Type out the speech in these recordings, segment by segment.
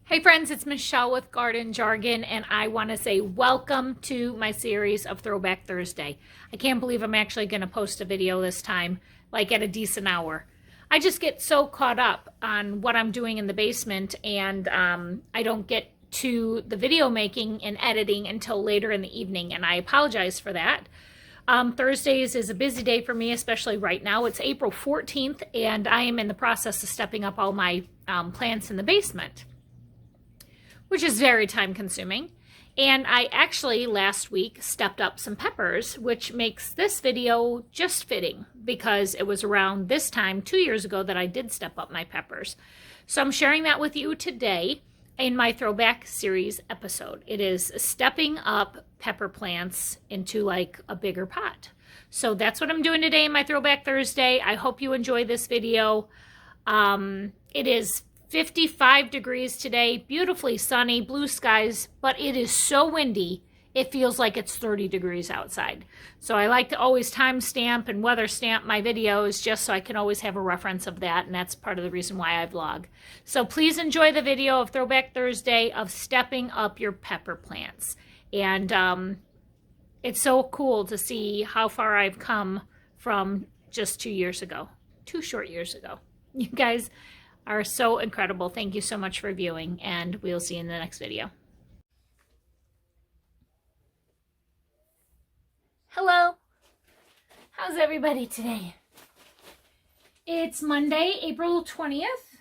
Hey friends, it's Michelle with Garden Jargon, and I want to say welcome to my series of Throwback Thursday. I can't believe I'm actually going to post a video this time, like at a decent hour. I just get so caught up on what I'm doing in the basement, and I don't get to the video making and editing until later in the evening, and I apologize for that. Thursdays is a busy day for me, especially right now. It's April 14th, and I am in the process of stepping up all my plants in the basement, which is very time consuming. And I actually last week stepped up some peppers, which makes this video just fitting because it was around this time 2 years ago that I did step up my peppers. So I'm sharing that with you today in my Throwback series episode. It is stepping up pepper plants into like a bigger pot. So that's what I'm doing today in my Throwback Thursday. I hope you enjoy this video. It is 55 degrees today, beautifully sunny, blue skies, but it is so windy, it feels like it's 30 degrees outside. So I like to always timestamp and weather stamp my videos just so I can always have a reference of that, and that's part of the reason why I vlog. So please enjoy the video of Throwback Thursday of stepping up your pepper plants. And it's so cool to see how far I've come from just 2 years ago, 2 short years ago. You guys are so incredible. Thank you so much for viewing, and we'll see you in the next video. Hello. How's everybody today? It's Monday, April 20th,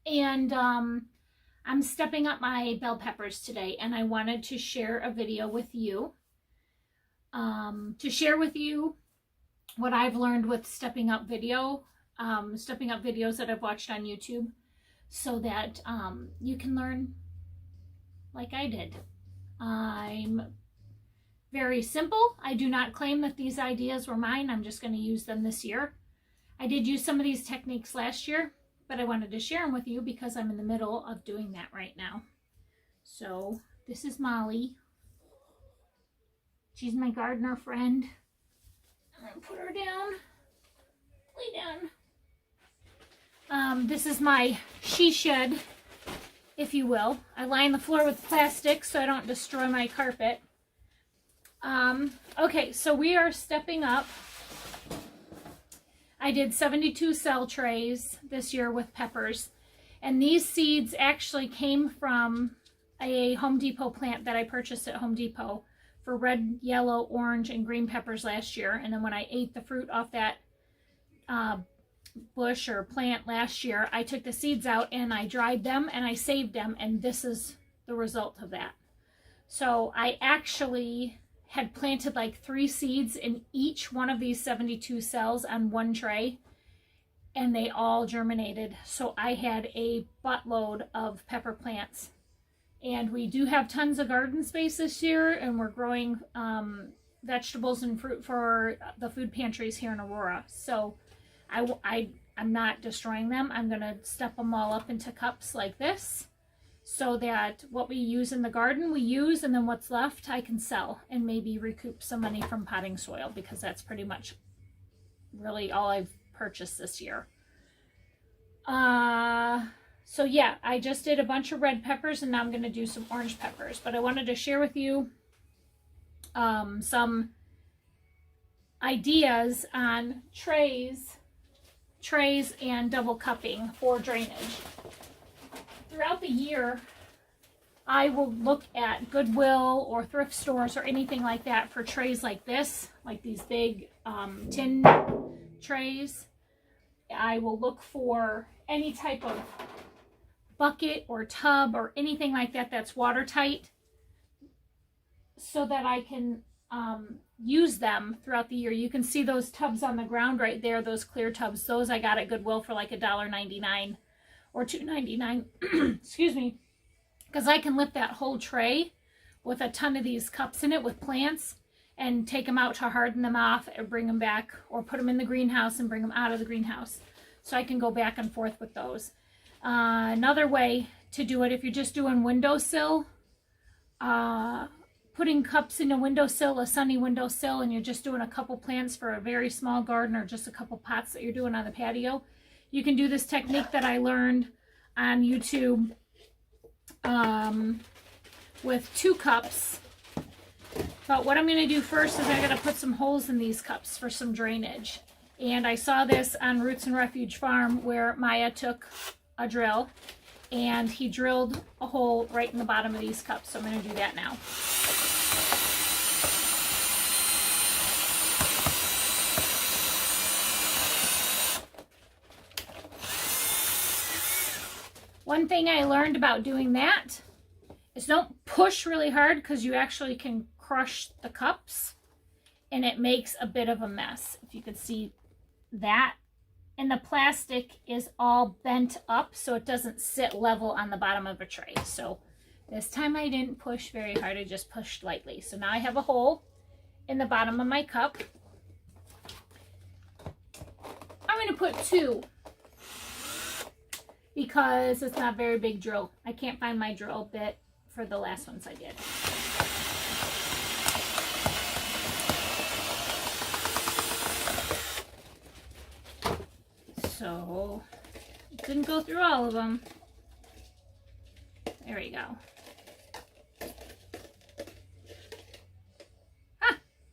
and I'm stepping up my bell peppers today, and I wanted to share a video with you to share with you what I've learned with stepping up videos that I've watched on YouTube, so that you can learn like I did. I'm very simple. I do not claim that these ideas were mine. I'm just going to use them this year. I did use some of these techniques last year, but I wanted to share them with you because I'm in the middle of doing that right now. So this is Molly. She's my gardener friend. I'm going to put her down. Lay down. This is my she shed, if you will. I line the floor with plastic so I don't destroy my carpet. Okay, so we are stepping up. I did 72 cell trays this year with peppers, and these seeds actually came from a Home Depot plant that I purchased at Home Depot for red, yellow, orange, and green peppers last year. And then when I ate the fruit off that bush or plant last year, I took the seeds out and I dried them and I saved them, and this is the result of that. So I actually had planted like 3 seeds in each one of these 72 cells on one tray, and they all germinated. So I had a buttload of pepper plants, and we do have tons of garden space this year, and we're growing vegetables and fruit for the food pantries here in Aurora. So I'm not destroying them. I'm going to step them all up into cups like this so that what we use in the garden we use, and then what's left I can sell and maybe recoup some money from potting soil, because that's pretty much really all I've purchased this year. So yeah, I just did a bunch of red peppers, and now I'm going to do some orange peppers. But I wanted to share with you some ideas on trays and double cupping for drainage. Throughout the year, I will look at Goodwill or thrift stores or anything like that for trays like this, like these big tin trays. I will look for any type of bucket or tub or anything like that that's watertight, so that I can use them throughout the year. You can see those tubs on the ground right there, those clear tubs. Those I got at Goodwill for like $1.99 or $2.99. Excuse me. Because I can lift that whole tray with a ton of these cups in it with plants and take them out to harden them off or bring them back, or put them in the greenhouse and bring them out of the greenhouse. So I can go back and forth with those. Another way to do it, if you're just doing windowsill, putting cups in a windowsill, a sunny windowsill, and you're just doing a couple plants for a very small garden, or just a couple pots that you're doing on the patio, you can do this technique that I learned on YouTube with 2 cups. But what I'm going to do first is I'm going to put some holes in these cups for some drainage. And I saw this on Roots and Refuge Farm where Maya took a drill and he drilled a hole right in the bottom of these cups. So I'm going to do that now. One thing I learned about doing that is don't push really hard because you actually can crush the cups and it makes a bit of a mess. If you could see that. And the plastic is all bent up so it doesn't sit level on the bottom of a tray. So this time I didn't push very hard, I just pushed lightly. So now I have a hole in the bottom of my cup. I'm going to put 2 because it's not a very big drill. I can't find my drill bit for the last ones I did. So, didn't go through all of them. There we go.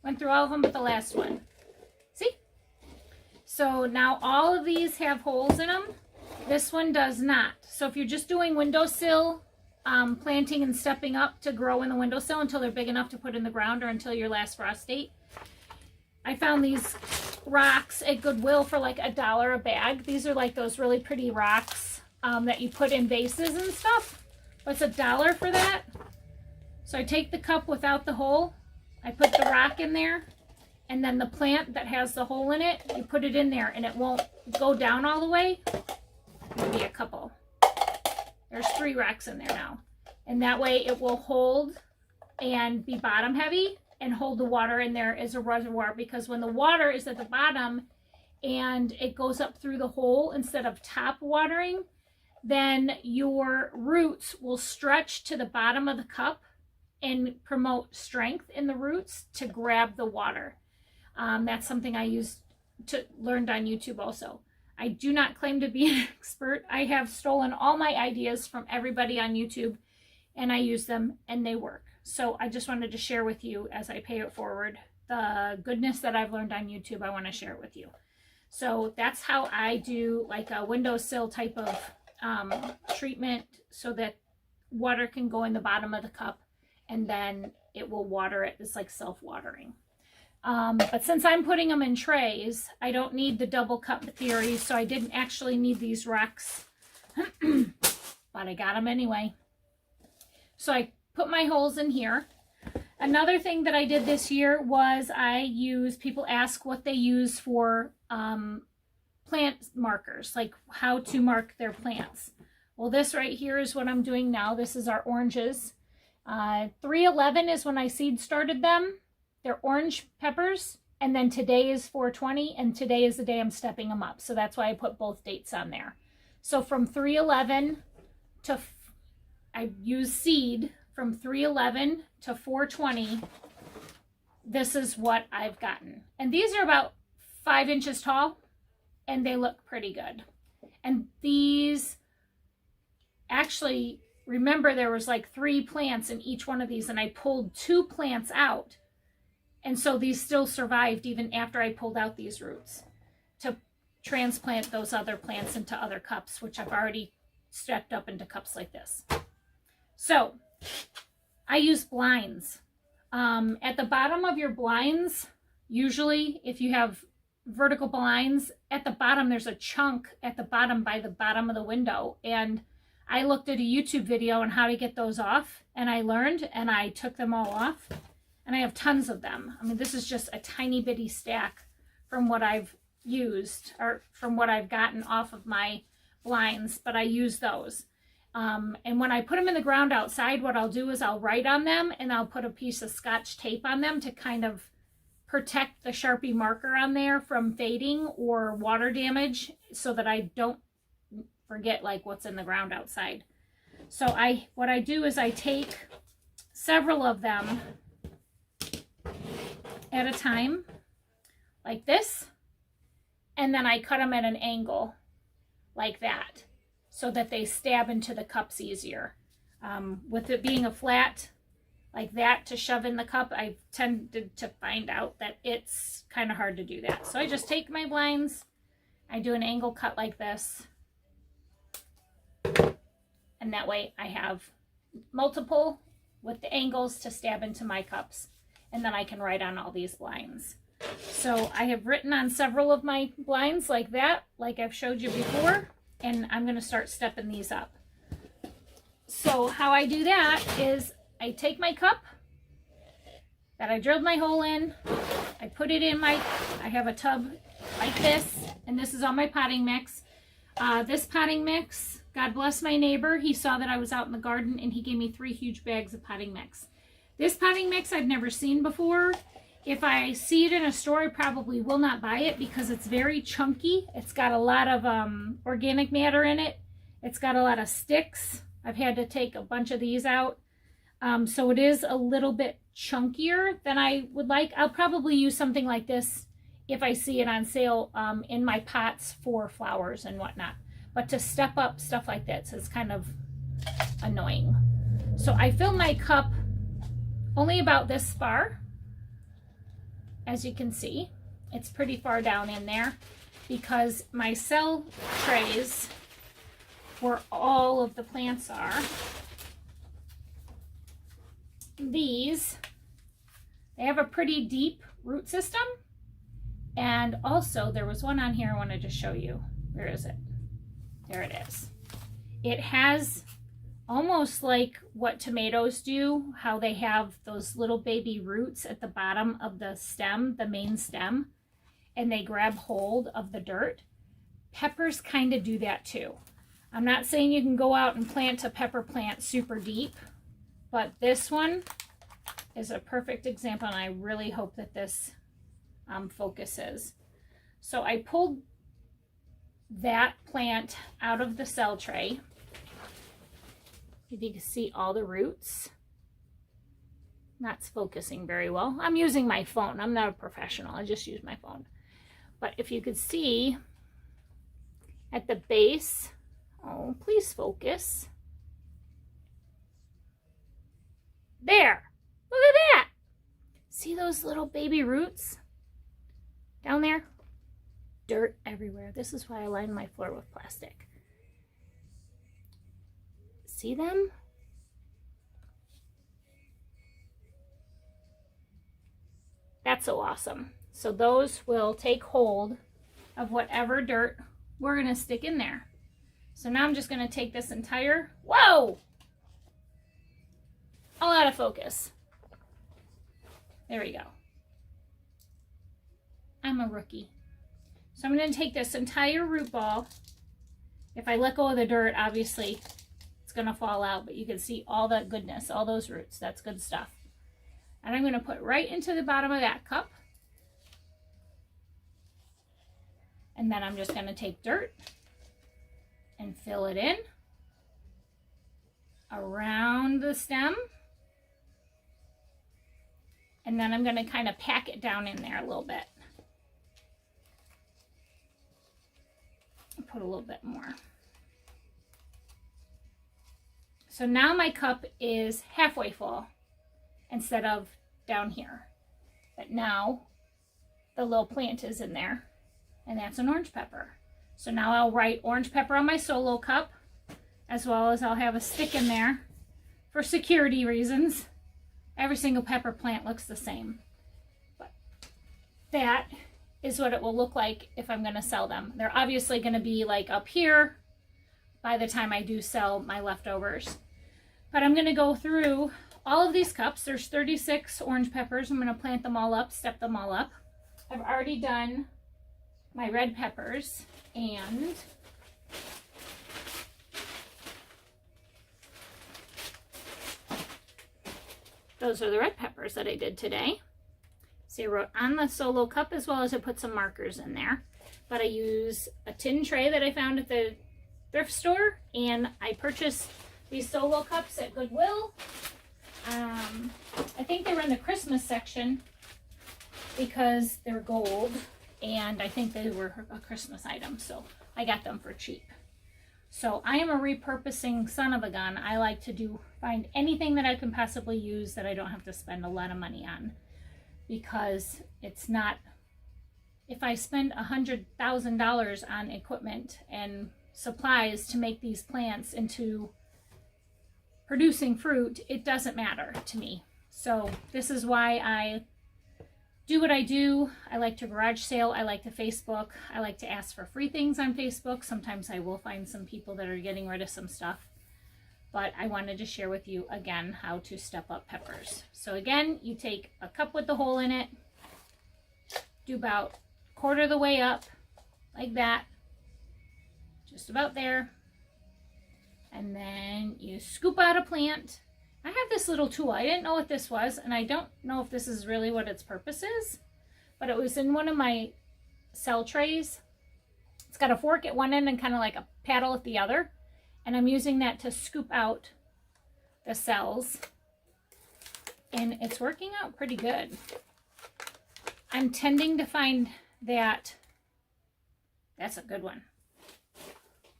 Went through all of them but the last one. See? So now all of these have holes in them. This one does not. So if you're just doing windowsill, planting and stepping up to grow in the windowsill until they're big enough to put in the ground or until your last frost date. I found these rocks at Goodwill for like $1 a bag. These are like those really pretty rocks that you put in vases and stuff. But it's $1 for that. So I take the cup without the hole, I put the rock in there, and then the plant that has the hole in it, you put it in there and it won't go down all the way. Maybe a couple. There's 3 rocks in there now. And that way it will hold and be bottom heavy and hold the water in there as a reservoir, because when the water is at the bottom and it goes up through the hole instead of top watering, then your roots will stretch to the bottom of the cup and promote strength in the roots to grab the water. That's something I learned on YouTube also. I do not claim to be an expert. I have stolen all my ideas from everybody on YouTube and I use them and they work. So I just wanted to share with you as I pay it forward the goodness that I've learned on YouTube. I want to share it with you. So that's how I do like a windowsill type of treatment so that water can go in the bottom of the cup and then it will water it. It's like self-watering. But since I'm putting them in trays, I don't need the double cup theory, so I didn't actually need these rocks, but I got them anyway. So I put my holes in here. Another thing that I did this year was people ask what they use for plant markers, like how to mark their plants. Well, this right here is what I'm doing now. This is our oranges. 3/11 is when I seed started them. They're orange peppers, and then today is 4/20, and today is the day I'm stepping them up. So that's why I put both dates on there. So from 3/11 to, I use seed from 3/11 to 4/20. This is what I've gotten. And these are about 5 inches tall, and they look pretty good. And these, actually, remember there was like 3 plants in each one of these, and I pulled 2 plants out. And so these still survived even after I pulled out these roots to transplant those other plants into other cups, which I've already stacked up into cups like this. So I use blinds. At the bottom of your blinds, usually if you have vertical blinds, at the bottom there's a chunk at the bottom by the bottom of the window. And I looked at a YouTube video on how to get those off, and I learned, and I took them all off. And I have tons of them. I mean, this is just a tiny bitty stack from what I've used, or from what I've gotten off of my blinds, but I use those. And when I put them in the ground outside, what I'll do is I'll write on them and I'll put a piece of Scotch tape on them to kind of protect the Sharpie marker on there from fading or water damage, so that I don't forget like what's in the ground outside. So what I do is I take several of them at a time like this, and then I cut them at an angle like that so that they stab into the cups easier. With it being a flat like that to shove in the cup, I've tended to find out that it's kind of hard to do that. So I just take my blinds, I do an angle cut like this, and that way I have multiple with the angles to stab into my cups, and then I can write on all these blinds. So I have written on several of my blinds like that, like I've showed you before, and I'm going to start stepping these up. So how I do that is I take my cup that I drilled my hole in, I put it in I have a tub like this, and this is all my potting mix. This potting mix, God bless my neighbor, he saw that I was out in the garden and he gave me 3 huge bags of potting mix. This potting mix I've never seen before. If I see it in a store, I probably will not buy it because it's very chunky. It's got a lot of organic matter in it. It's got a lot of sticks. I've had to take a bunch of these out. So it is a little bit chunkier than I would like. I'll probably use something like this if I see it on sale in my pots for flowers and whatnot. But to step up stuff like this is kind of annoying. So I fill my cup only about this far. As you can see, it's pretty far down in there because my cell trays, where all of the plants are, these, they have a pretty deep root system. And also there was one on here I wanted to show you. Where is it? There it is. It has almost like what tomatoes do, how they have those little baby roots at the bottom of the stem, the main stem, and they grab hold of the dirt. Peppers kind of do that too. I'm not saying you can go out and plant a pepper plant super deep, but this one is a perfect example, and I really hope that this focuses. So I pulled that plant out of the cell tray. If you can see all the roots. That's focusing very well. I'm using my phone. I'm not a professional. I just use my phone. But if you could see at the base, oh, please focus. There. Look at that. See those little baby roots down there? Dirt everywhere. This is why I line my floor with plastic. See them? That's so awesome. So those will take hold of whatever dirt we're going to stick in there. So now I'm just going to take this entire, whoa! All out of focus. There we go. I'm a rookie. So I'm going to take this entire root ball. If I let go of the dirt, obviously it's going to fall out, but you can see all that goodness, all those roots. That's good stuff. And I'm going to put right into the bottom of that cup. And then I'm just going to take dirt and fill it in around the stem. And then I'm going to kind of pack it down in there a little bit. Put a little bit more. So now my cup is halfway full instead of down here. But now the little plant is in there, and that's an orange pepper. So now I'll write orange pepper on my solo cup, as well as I'll have a stick in there for security reasons. Every single pepper plant looks the same. But that is what it will look like if I'm going to sell them. They're obviously going to be like up here by the time I do sell my leftovers. But I'm going to go through all of these cups. There's 36 orange peppers. I'm going to plant them all up, step them all up. I've already done my red peppers, and those are the red peppers that I did today. See, I wrote on the solo cup as well as I put some markers in there. But I use a tin tray that I found at the thrift store, and I purchased these solo cups at Goodwill. I think they were in the Christmas section because they're gold, and I think they were a Christmas item, so I got them for cheap. So I am a repurposing son of a gun. I like to find anything that I can possibly use that I don't have to spend a lot of money on, because it's not, if I spend $100,000 on equipment and supplies to make these plants into producing fruit, it doesn't matter to me. So this is why I do what I do. I like to garage sale. I like to Facebook. I like to ask for free things on Facebook. Sometimes I will find some people that are getting rid of some stuff. But I wanted to share with you again how to step up peppers. So again, you take a cup with the hole in it, do about a quarter of the way up, like that, just about there. And then you scoop out a plant. I have this little tool. I didn't know what this was, and I don't know if this is really what its purpose is, but it was in one of my cell trays. It's got a fork at one end and kind of like a paddle at the other, and I'm using that to scoop out the cells, and it's working out pretty good. I'm tending to find that, that's a good one.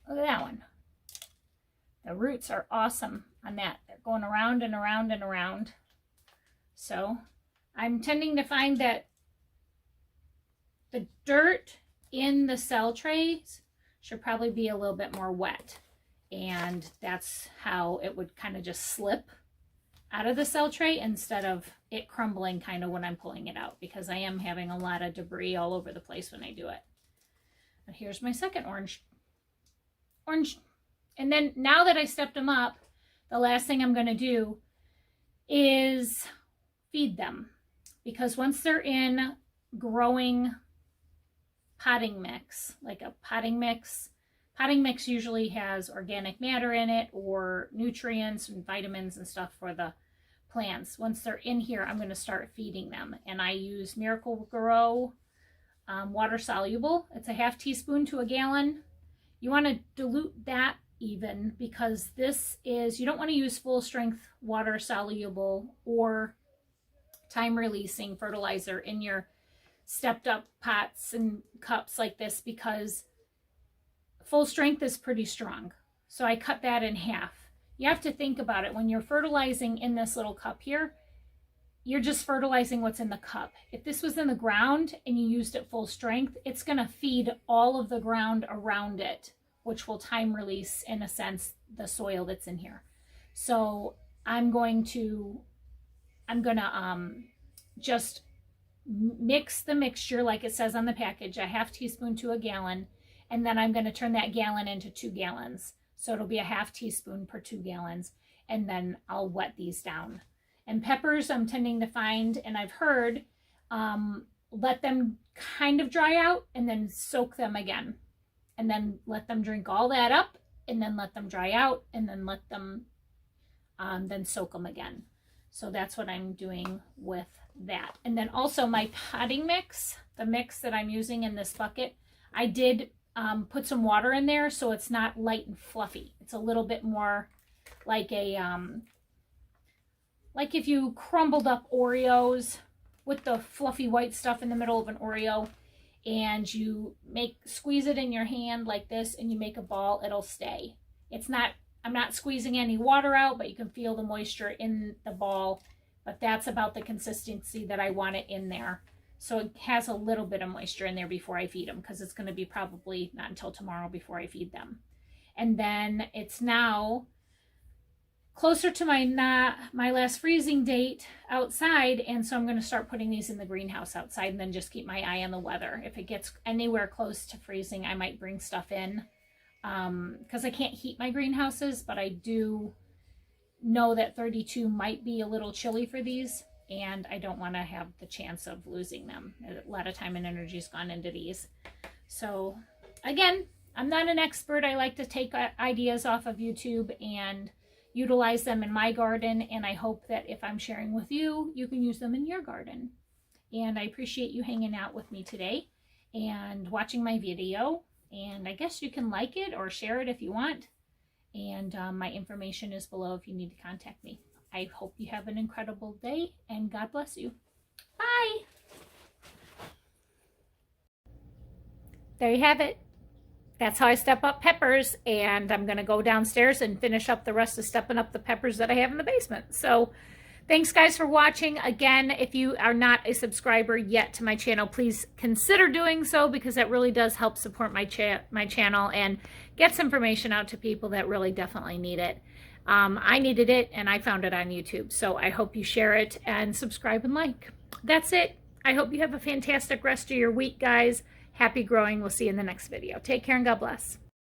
Look at that one. The roots are awesome on that. They're going around and around and around. So I'm tending to find that the dirt in the cell trays should probably be a little bit more wet. And that's how it would kind of just slip out of the cell tray instead of it crumbling kind of when I'm pulling it out, because I am having a lot of debris all over the place when I do it. But here's my second orange. And then now that I stepped them up, the last thing I'm going to do is feed them, because once they're in growing potting mix, like a potting mix usually has organic matter in it or nutrients and vitamins and stuff for the plants. Once they're in here, I'm going to start feeding them, and I use Miracle Grow water soluble. It's a half teaspoon to a gallon. You want to dilute that even, because this is, you don't want to use full strength water soluble or time releasing fertilizer in your stepped up pots and cups like this, because full strength is pretty strong. So I cut that in half. You have to think about it when you're fertilizing in this little cup here. You're just fertilizing what's in the cup. If this was in the ground and you used it full strength, it's going to feed all of the ground around it, which will time release, in a sense, the soil that's in here. So I'm going to just mix the mixture like it says on the package, a half teaspoon to a gallon, and then I'm going to turn that gallon into 2 gallons. So it'll be a half teaspoon per 2 gallons, and then I'll wet these down. And peppers I'm tending to find, and I've heard, let them kind of dry out and then soak them again. And then let them drink all that up, and then let them dry out, and then let them then soak them again. So that's what I'm doing with that. And then also my potting mix, the mix that I'm using in this bucket, I did put some water in there so it's not light and fluffy. It's a little bit more like a like if you crumbled up Oreos with the fluffy white stuff in the middle of an Oreo, and you squeeze it in your hand like this and you make a ball, it'll stay. I'm not squeezing any water out, but you can feel the moisture in the ball. But that's about the consistency that I want it in there. So it has a little bit of moisture in there before I feed them, because it's going to be probably not until tomorrow before I feed them. And then it's now closer to my last freezing date outside, and so I'm going to start putting these in the greenhouse outside, and then just keep my eye on the weather. If it gets anywhere close to freezing, I might bring stuff in, because I can't heat my greenhouses, but I do know that 32 might be a little chilly for these, and I don't want to have the chance of losing them. A lot of time and energy has gone into these. So again, I'm not an expert. I like to take ideas off of YouTube and utilize them in my garden, and I hope that if I'm sharing with you, you can use them in your garden. And I appreciate you hanging out with me today and watching my video, and I guess you can like it or share it if you want, and my information is below if you need to contact me. I hope you have an incredible day, and God bless you. Bye! There you have it. that's how I step up peppers, and I'm going to go downstairs and finish up the rest of stepping up the peppers that I have in the basement. So thanks guys for watching. Again, if you are not a subscriber yet to my channel, please consider doing so, because that really does help support my channel and gets information out to people that really definitely need it. I needed it and I found it on YouTube. So I hope you share it and subscribe and like. That's it. I hope you have a fantastic rest of your week, guys. Happy growing. We'll see you in the next video. Take care and God bless.